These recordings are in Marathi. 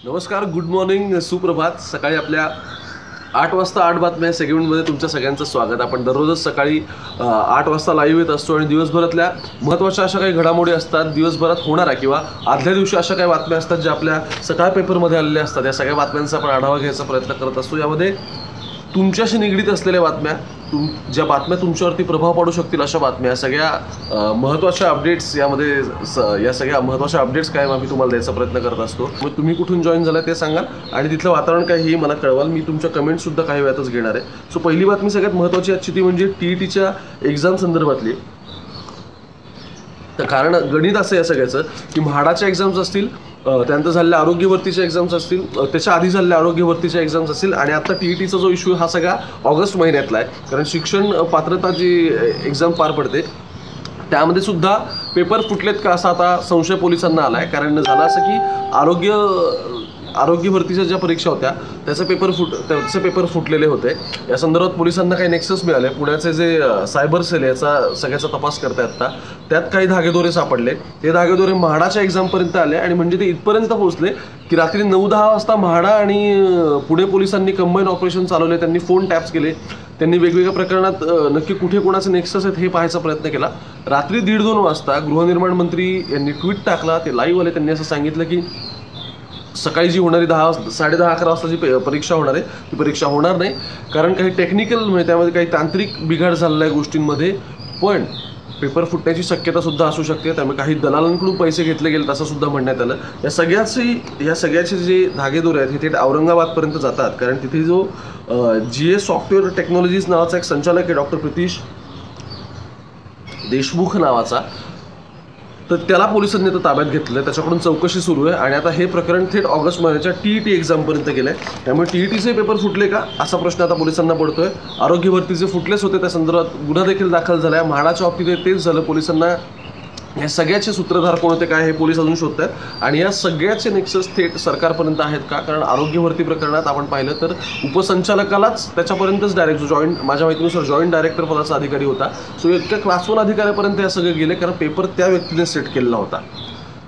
नमस्कार, गुड मॉर्निंग, सुप्रभात. सकाळी आपल्या 8 वाजता 8 बातम्या सेगमेंटमध्ये तुमच्या सगळ्यांचं स्वागत. आपण दररोजच सकाळी 8 वाजता लाईव्ह येत असतो आणि दिवसभरातल्या महत्त्वाच्या अशा काही घडामोडी असतात, दिवसभरात होणाऱ्या किंवा आदल्या दिवशी अशा काही बातम्या असतात ज्या आपल्या सकाळ पेपरमध्ये आलेल्या असतात. या सगळ्या बातम्यांचा आपण आढावा घ्यायचा प्रयत्न करत असतो. यामध्ये तुमच्याशी निगडीत असलेल्या बातम्या, ज्या बातम्या तुमच्यावरती प्रभाव पाडू शकतील अशा बातम्या, सगळ्या महत्त्वाच्या अपडेट्स यामध्ये या सगळ्या महत्त्वाच्या अपडेट्स काय आम्ही तुम्हाला द्यायचा प्रयत्न करत असतो. मग तुम्ही कुठून जॉईन झाला ते सांगाल आणि तिथलं वातावरण काय हे मला कळवाल. मी तुमच्या कमेंट्ससुद्धा काही वेळातच घेणार आहे. सो पहिली बातमी सगळ्यात महत्त्वाची आजची ती म्हणजे TETच्या एक्झाम संदर्भातली. तर कारण गणित असं या सगळ्याचं की म्हाडाच्या एक्झाम्स असतील, त्यानंतर झालेल्या आरोग्य भरतीच्या एक्झाम्स असतील, त्याच्या आधी झालेल्या आरोग्य भरतीच्या एक्झाम्स असतील आणि आता TETचा जो इश्यू हा सगळा ऑगस्ट महिन्यातला आहे. कारण शिक्षण पात्रता जी एक्झाम पार पडते त्यामध्ये सुद्धा पेपर फुटलेत का असा आता संशय पोलिसांना आला आहे. कारण झालं असं की आरोग्य भरतीच्या ज्या परीक्षा होत्या त्याचे पेपर फुटलेले होते. या संदर्भात पोलिसांना काही नेक्सस मिळाले. पुण्याचे जे सायबर सेल याचा सगळ्याचा तपास करतायत आता, त्यात काही धागेदोरे सापडले. ते धागेदोरे म्हाडाच्या एक्झामपर्यंत आले आणि म्हणजे ते इथपर्यंत पोहोचले की रात्री 9-10 वाजता म्हाडा आणि पुणे पोलिसांनी कंबाईन ऑपरेशन चालवले. त्यांनी फोन टॅप्स केले. त्यांनी वेगवेगळ्या प्रकरणात नक्की कुठे कोणाचे नेक्सस आहेत हे पाहायचा प्रयत्न केला. रात्री 1:30-2 वाजता गृहनिर्माण मंत्री यांनी ट्विट टाकला. ते लाईव्ह आले. त्यांनी असं सांगितलं की सकाळी जी होणारी 10-10-11 वाजता जी परीक्षा होणार आहे ती परीक्षा होणार नाही. कारण काही टेक्निकल म्हणजे त्यामध्ये काही तांत्रिक बिघाड झालेल्या आहे गोष्टींमध्ये, पण पेपर फुटण्याची शक्यता सुद्धा असू शकते. त्यामुळे काही दलालांकडून पैसे घेतले गेलेत असं सुद्धा म्हणण्यात आलं. या सगळ्याचे जे धागेदोरे आहेत हे थेट औरंगाबादपर्यंत जातात. कारण तिथे जो GS सॉफ्टवेअर टेक्नॉलॉजीज नावाचा एक संचालक आहे, डॉक्टर प्रितीश देशमुख नावाचा, तर त्याला पोलिसांनी आता ताब्यात घेतलं. त्याच्याकडून चौकशी सुरू आहे आणि आता हे प्रकरण थेट ऑगस्ट महिन्याच्या TET एक्झामपर्यंत गेलं आहे. त्यामुळे TETचे पेपर फुटले का असा प्रश्न आता पोलिसांना पडतोय. आरोग्य भरतीचे फुटलेच होते, त्या संदर्भात गुन्हा देखील दाखल झाला आहे. म्हाडाच्या बाबतीत तेच झालं. पोलिसांना या सगळ्याचे सूत्रधार कोण होते काय हे पोलीस अजून शोधत आहेत आणि या सगळ्याचे नेक्सस थेट सरकारपर्यंत आहेत का. कारण आरोग्य भरती प्रकरणात आपण पाहिलं तर उपसंचालकालाच त्याच्यापर्यंतच डायरेक्ट माझ्या माहितीनुसार जॉईंट डायरेक्टर पदाचा अधिकारी होता. सो इतक्या क्लास 1 अधिकाऱ्यापर्यंत हे सगळे गेले कारण पेपर त्या व्यक्तीने सेट केलेला होता.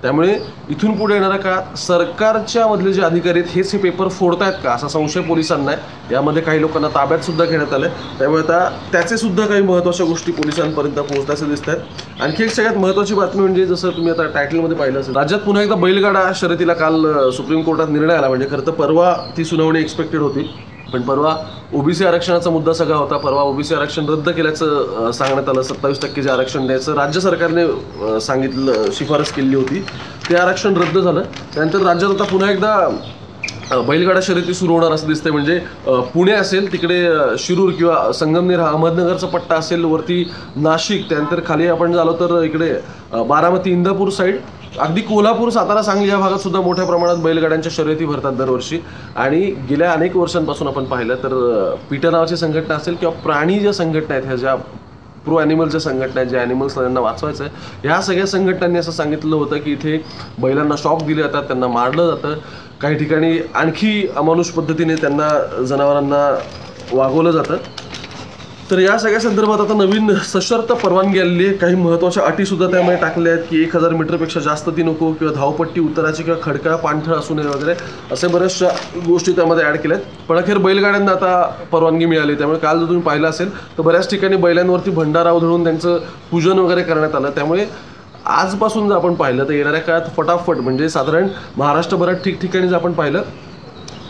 त्यामुळे इथून पुढे येणाऱ्या काळात सरकारच्या मधले जे अधिकारी आहेत हेच हे पेपर फोडतायत का असा संशय पोलिसांना आहे. यामध्ये काही लोकांना ताब्यात सुद्धा घेण्यात आलं. त्यामुळे आता त्याचे सुद्धा काही महत्त्वाच्या गोष्टी पोलिसांपर्यंत पोहोचताचे दिसत आहेत. आणखी एक सगळ्यात महत्त्वाची बातमी म्हणजे जसं तुम्ही आता टायटलमध्ये पाहिलं असेल, राज्यात पुन्हा एकदा बैलगाडा शर्यतीला काल सुप्रीम कोर्टात निर्णय आला. म्हणजे खरं तर परवा ती सुनावणी एक्सपेक्टेड होती, पण परवा OBC आरक्षणाचा मुद्दा सगळा होता. परवा OBC आरक्षण रद्द केल्याचं सांगण्यात आलं. 27% जे आरक्षण द्यायचं राज्य सरकारने सांगितलं, शिफारस केली होती, ते आरक्षण रद्द झालं. त्यानंतर राज्यात आता पुन्हा एकदा बैलगाडा शर्यती सुरू होणार असं दिसतंय. म्हणजे पुणे असेल, तिकडे शिरूर किंवा संगमनेर हा अहमदनगरचा पट्टा असेल, वरती नाशिक, त्यानंतर खाली आपण झालो तर इकडे बारामती, इंदापूर साईड, अगदी कोल्हापूर, सातारा, सांगली या भागात सुद्धा मोठ्या प्रमाणात बैलगाड्यांच्या शर्यती भरतात दरवर्षी. आणि गेल्या अनेक वर्षांपासून आपण पाहिलं तर PETA नावाची संघटना असेल किंवा प्राणी ज्या संघटना आहेत, ह्या ज्या प्रो ॲनिमलच्या संघटना आहेत, ज्या ॲनिमल्स त्यांना वाचवायचं आहे, ह्या सगळ्या संघटनांनी असं सांगितलं होतं की इथे बैलांना शॉक दिले जातात, त्यांना मारलं जातं, काही ठिकाणी आणखी अमानुष पद्धतीने त्यांना जनावरांना वागवलं जातं. तर या सगळ्या संदर्भात आता नवीन सशर्त परवानगी आलेली आहे. काही महत्त्वाच्या अटीसुद्धा त्यामध्ये टाकल्या आहेत की 1000 मीटरपेक्षा जास्त ती नको, किंवा धावपट्टी उतराची किंवा खडकाळ पाणथळ असू नये वगैरे, असे बऱ्याचशा गोष्टी त्यामध्ये ॲड केल्या आहेत. पण अखेर बैलगाड्यांना आता परवानगी मिळाली. त्यामुळे काल जर तुम्ही पाहिलं असेल तर बऱ्याच ठिकाणी बैलांवरती भंडारा उधळून त्यांचं पूजन वगैरे करण्यात आलं. त्यामुळे आजपासून जर आपण पाहिलं तर येणाऱ्या काळात फटाफट म्हणजे साधारण महाराष्ट्रभरात ठिकठिकाणी जर आपण पाहिलं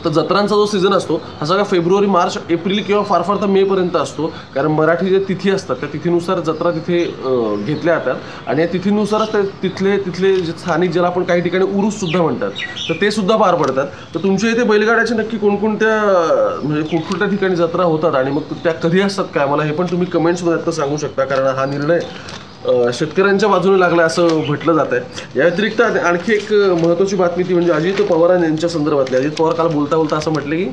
तर जत्रांचा जो सीझन असतो हा सगळा फेब्रुवारी, मार्च, एप्रिल किंवा फार फार तर मेपर्यंत असतो. कारण मराठी जे तिथी असतात त्या तिथीनुसार जत्रा तिथे घेतल्या जातात आणि या तिथीनुसारच तिथले जे स्थानिक, ज्याला आपण काही ठिकाणी उरूससुद्धा म्हणतात, तर ते सुद्धा पार पडतात. तर तुमच्या इथे बैलगाड्याचे नक्की कोणकोणत्या म्हणजे कुठकुठल्या ठिकाणी जत्रा होतात आणि मग त्या कधी असतात काय, मला हे पण तुम्ही कमेंट्समध्ये आता सांगू शकता. कारण हा निर्णय शेतकऱ्यांच्या बाजूने लागला असं म्हटलं जात आहे. या व्यतिरिक्त आणखी एक महत्त्वाची बातमी ती म्हणजे अजित पवार यांच्या संदर्भातली. अजित पवार काल बोलता बोलता असं म्हटलं की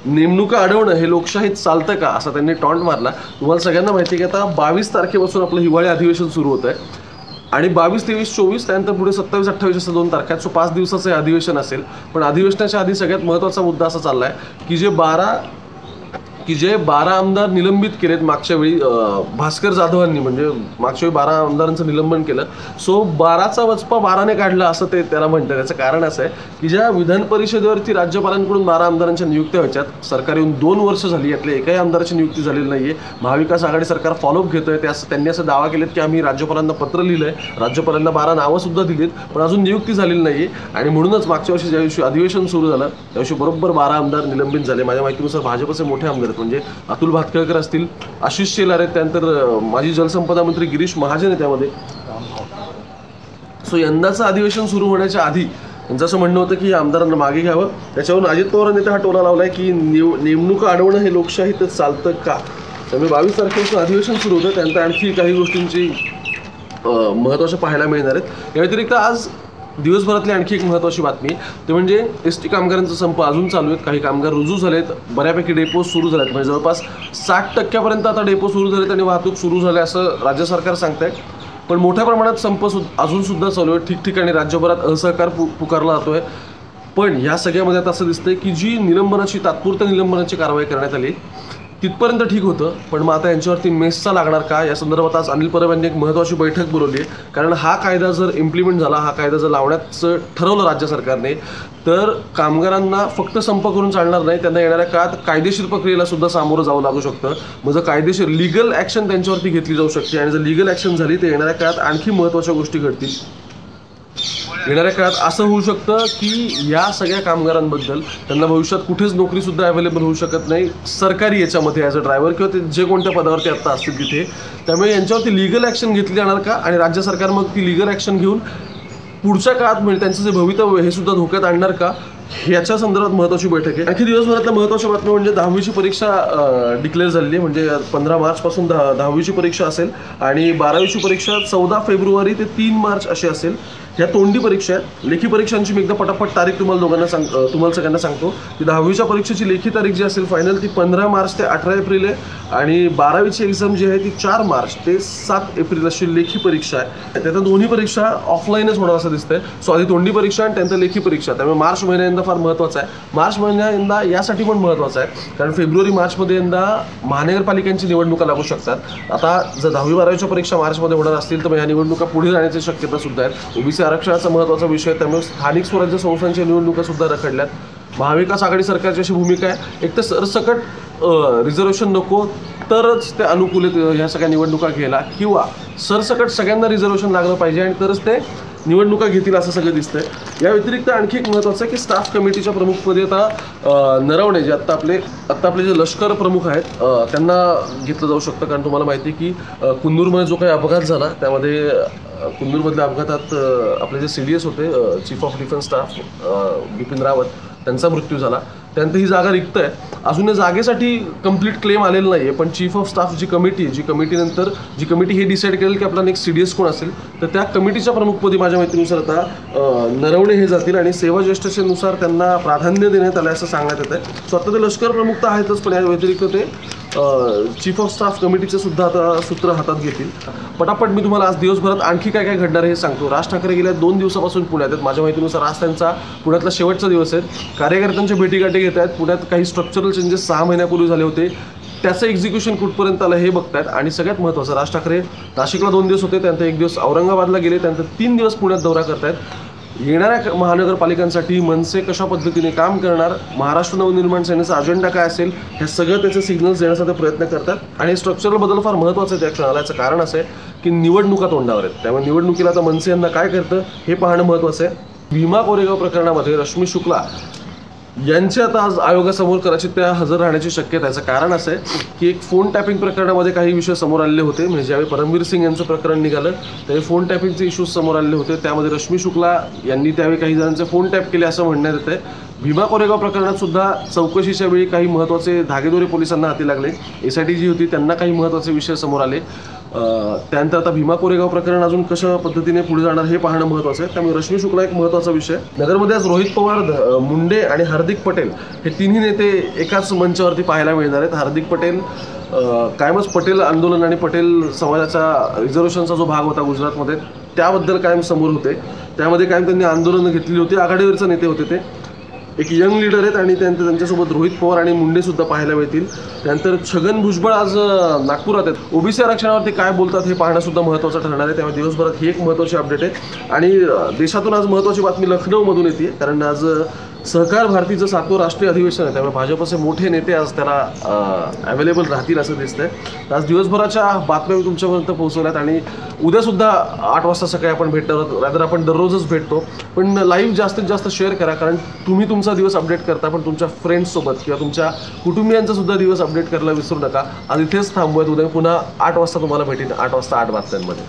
नेमणुका अडवणं हे लोकशाहीत चालतं का, असा त्यांनी टॉन्ट मारला. तुम्हाला सगळ्यांना माहिती आहे की आता 22 तारखेपासून आपलं हिवाळी अधिवेशन सुरू होतं आहे आणि 22, 23, 24 त्यानंतर पुढे 27, 28 असं 2 तारखा आहेत. सो 5 दिवसाचं हे अधिवेशन असेल. पण अधिवेशनाच्या आधी सगळ्यात महत्त्वाचा मुद्दा असा चालला आहे की की जे 12 आमदार निलंबित केलेत मागच्या वेळी भास्कर जाधवांनी, म्हणजे मागच्या वेळी 12 आमदारांचं निलंबन केलं. सो 12चा वचपा 12ने काढला असं ते त्याला म्हणतात. त्याचं कारण असं आहे की ज्या विधान परिषदेवरती राज्यपालांकडून 12 आमदारांच्या नियुक्त्या व्हायच्यात, सरकार येऊन 2 वर्ष झाली, यातल्या एकाही आमदाराची नियुक्ती झालेली नाहीये. महाविकास आघाडी सरकार फॉलोअप घेतोय. त्यांनी असं दावा केलेत की आम्ही राज्यपालांना पत्र लिहिलंय, राज्यपालांना 12 नावं सुद्धा दिलीत, पण अजून नियुक्ती झालेली नाहीये. आणि म्हणूनच मागच्या वर्षी ज्या दिवशी अधिवेशन सुरू झालं त्या दिवशी बरोबर 12 आमदार निलंबित झाले. माझ्या माहितीनुसार भाजपचे मोठे आमदार आहेत, म्हणजे अतुल भातखळकर असतील, आशिष शेलार आहेत, त्यानंतर माजी जलसंपदा मंत्री गिरीश महाजन आहे त्यामध्ये. सो यंदाचं अधिवेशन सुरू होण्याच्या आधी त्यांचं असं म्हणणं होतं की आमदारांना मागे घ्यावं. त्याच्यावरून अजित पवारांनी हा टोला लावलाय की नेमणुका अडवणं हे लोकशाहीत चालतं का. त्यामुळे 22 तारखेपासून अधिवेशन सुरू होतं. त्यानंतर आणखी काही गोष्टींची महत्त्वाच्या पाहायला मिळणार आहेत. या व्यतिरिक्त आज दिवसभरातली आणखी एक महत्त्वाची बातमी ते म्हणजे एसटी कामगारांचा संप अजून चालू आहेत. काही कामगार रुजू झालेत, बऱ्यापैकी डेपो सुरू झालेत, म्हणजे जवळपास 60% आता डेपो सुरू झालेत आणि वाहतूक सुरू झाली असं राज्य सरकार सांगतंय. पण मोठ्या प्रमाणात संप अजून सुद्धा चालू आहे. ठिकठिकाणी राज्यभरात असहकार पुकारला जातोय. पण या सगळ्यामध्ये आता असं दिसतंय की जी तात्पुरत्या निलंबनाची कारवाई करण्यात आली तिथपर्यंत ठीक होतं, पण मग आता यांच्यावरती मेसचा लागणार का या संदर्भात आज अनिल परब यांनी एक महत्त्वाची बैठक बोलवली आहे. कारण हा कायदा जर इम्प्लिमेंट झाला, हा कायदा जर लावण्याचं ठरवलं राज्य सरकारने, तर कामगारांना फक्त संप करून चालणार नाही, त्यांना येणाऱ्या काळात कायदेशीर प्रक्रियेला सुद्धा सामोरं जावं लागू शकतं. मग जर कायदेशीर लीगल ॲक्शन त्यांच्यावरती घेतली जाऊ शकते आणि जर लीगल ॲक्शन झाली तर येणाऱ्या काळात आणखी महत्त्वाच्या गोष्टी घडतील. येणाऱ्या काळात असं होऊ शकतं की या सगळ्या कामगारांबद्दल त्यांना भविष्यात कुठेच नोकरीसुद्धा अवेलेबल होऊ शकत नाही सरकारी याच्यामध्ये ॲज अ ड्रायव्हर किंवा ते जे कोणत्या पदावरती आत्ता असतील तिथे. त्यामुळे यांच्यावरती लीगल ॲक्शन घेतली जाणार का आणि राज्य सरकार मग ती लीगल ॲक्शन घेऊन पुढच्या काळात म्हणजे त्यांचं जे भवितव्य हे सुद्धा धोक्यात आणणार का, ह्याच्या संदर्भात महत्त्वाची बैठक आहे. आणखी दिवसभरातल्या महत्त्वाच्या बातम्या म्हणजे 10वीची परीक्षा डिक्लेअर झालेली आहे. म्हणजे 15 मार्चपासून 10वीची परीक्षा असेल आणि 12वीची परीक्षा 14 फेब्रुवारी ते 3 मार्च अशी असेल. ह्या तोंडी परीक्षा आहेत. लेखी परीक्षांची मी एकदा पटापट तारीख तुम्हाला सगळ्यांना सांगतो की 10वीच्या परीक्षेची लेखी तारीख जी असेल फायनल ती 15 मार्च ते 18 एप्रिल आहे आणि 12वीची एक्झाम जी आहे ती 4 मार्च ते 7 एप्रिल अशी लेखी परीक्षा आहे. त्यात दोन्ही परीक्षा ऑफलाईनच होणार असं दिसतंय. सो आधी तोंडी परीक्षा आणि त्यानंतर लेखी परीक्षा. त्यामुळे मार्च महिना यंदा फार महत्त्वाचा आहे. मार्च महिना यंदा यासाठी पण महत्त्वाचा आहे कारण फेब्रुवारी मार्चमध्ये यंदा महानगरपालिकांची निवडणुका लागू शकतात. आता जर 10वी 12वीच्या परीक्षा मार्चमध्ये होणार असतील तर या निवडणुका पुढे जाण्याची शक्यता सुद्धा आहे. ओबीसी आरक्षणाचा महत्त्वाचा विषय, त्यामुळे स्थानिक स्वराज्य संस्थांच्या निवडणुका सुद्धा रखडल्यात. महाविकास आघाडी सरकारची अशी भूमिका आहे, एक तर सरसकट रिझर्वेशन नको तरच ते अनुकूल ह्या सगळ्या निवडणुका घ्यायला, किंवा सरसकट सगळ्यांना रिझर्वेशन लागलं पाहिजे आणि तरच ते निवडणुका घेतील असं सगळं दिसतंय. या व्यतिरिक्त आणखी एक महत्त्वाचं आहे की स्टाफ कमिटीच्या प्रमुखपदी आता नरवणे जे आत्ता आपले जे लष्कर प्रमुख आहेत त्यांना घेतलं जाऊ शकतं. कारण तुम्हाला माहिती आहे की कुन्नूरमध्ये जो काही अपघात झाला त्यामध्ये कुन्नूरमधल्या अपघातात आपले जे CDS होते chief of defence staff Bipin Rawat त्यांचा मृत्यू झाला. त्यानंतर ही जागा रिक्त आहे. अजून या जागेसाठी कंप्लीट क्लेम आलेला नाही आहे, पण चीफ ऑफ स्टाफ जी कमिटी हे डिसाईड करेल की आपला नेक्स्ट CDS कोण असेल तर त्या कमिटीच्या प्रमुखपदी माझ्या माहितीनुसार आता नरवणे हे जातील आणि सेवा ज्येष्ठतेनुसार त्यांना प्राधान्य देण्यात आलं असं सांगण्यात येत आहे. स्वतः ते लष्कर प्रमुख तर आहेतच, पण या व्यतिरिक्त ते चीफ ऑफ स्टाफ कमिटीचे सुद्धा आता सूत्र हातात घेतील. पटापट मी तुम्हाला आज दिवसभरात आणखी काय काय घडणार हे सांगतो. राज ठाकरे गेल्या 2 दिवसापासून पुण्यात आहेत. माझ्या माहितीनुसार आज त्यांचा पुण्यातला शेवटचा दिवस आहे. कार्यकर्त्यांच्या भेटीगाठी घेत आहेत. पुण्यात काही स्ट्रक्चरल चेंजेस 6 महिन्यापूर्वी झाले होते, त्याचं एक्झिक्युशन कुठपर्यंत आलं हे बघतायत. आणि सगळ्यात महत्त्वाचं, राज ठाकरे नाशिकला 2 दिवस होते, त्यानंतर 1 दिवस औरंगाबादला गेले, त्यानंतर 3 दिवस पुण्यात दौरा करतायत. येणाऱ्या महानगरपालिकांसाठी मनसे कशा पद्धतीने काम करणार, महाराष्ट्र नवनिर्माण सेनेचा अजेंडा काय असेल, हे सगळं त्याचे सिग्नल्स देण्याचा ते प्रयत्न करतात. आणि स्ट्रक्चरल बदल फार महत्त्वाचं आहे त्या क्षणाला. याचं कारण असं आहे की निवडणुका तोंडावर आहेत, त्यामुळे निवडणुकीला आता मनसे यांना काय करतं हे पाहणं महत्त्वाचं आहे. भीमा कोरेगाव प्रकरणामध्ये रश्मी शुक्ला यांची आता आज आयोगासमोर कदाचित त्या हजर राहण्याची शक्यता आहे. याचं कारण असं आहे की एक फोन टॅपिंग प्रकरणामध्ये काही विषय समोर आलेले होते. म्हणजे ज्यावेळी परमवीर सिंग यांचं प्रकरण निघालं त्यावेळी फोन टॅपिंगचे इश्यूज समोर आलेले होते. त्यामध्ये रश्मी शुक्ला यांनी त्यावेळी काही जणांचे फोन टॅप केले असं म्हणण्यात येतं आहे. भीमा कोरेगाव प्रकरणात सुद्धा चौकशीच्या वेळी काही महत्त्वाचे धागेदोरे पोलिसांना हाती लागले. SIT जी होती त्यांना काही महत्त्वाचे विषय समोर आले. त्यानंतर आता भीमा कोरेगाव प्रकरण अजून कशा पद्धतीने पुढे जाणार हे पाहणं महत्त्वाचं आहे. त्यामुळे रश्मी शुक्ला एक महत्त्वाचा विषय. नगरमध्ये आज रोहित पवार, मुंडे आणि हार्दिक पटेल हे तिन्ही नेते एकाच मंचावरती पाहायला मिळणार आहेत. हार्दिक पटेल कायमच पटेल आंदोलन आणि पटेल समाजाचा रिझर्वेशनचा जो भाग होता गुजरातमध्ये त्याबद्दल कायम समोर होते. त्यामध्ये कायम त्यांनी आंदोलनं घेतली होती. आघाडीवरचे नेते होते ते. एक यंग लीडर आहेत आणि त्यानंतर त्यांच्यासोबत रोहित पवार आणि मुंडे सुद्धा पाहायला मिळतील. त्यानंतर छगन भुजबळ आज नागपुरात आहेत. ओबीसी आरक्षणावरती काय बोलतात हे पाहणं सुद्धा महत्त्वाचं ठरणार आहे. त्यामुळे दिवसभरात ही एक महत्त्वाची अपडेट आहे. आणि देशातून आज महत्त्वाची बातमी लखनौमधून येते, कारण आज सहकार भारतीचं 7वं राष्ट्रीय अधिवेशन आहे. त्यामुळे भाजपचे मोठे नेते आज त्याला अवेलेबल राहतील असं दिसतंय. तर आज दिवसभराच्या बातम्या मी तुमच्यापर्यंत पोहोचवल्यात आणि उद्यासुद्धा 8 वाजता सकाळी आपण भेटणार आहोत. रादर आपण दररोजच भेटतो, पण लाईव्ह जास्तीत जास्त शेअर करा, कारण तुम्ही तुमचा दिवस अपडेट करता, पण तुमच्या फ्रेंड्ससोबत किंवा तुमच्या कुटुंबियांचा सुद्धा दिवस अपडेट करायला विसरू नका. आज इथेच थांबूयात. उद्या पुन्हा 8 वाजता तुम्हाला भेटेन. 8 वाजता 8 बातम्यांमध्ये.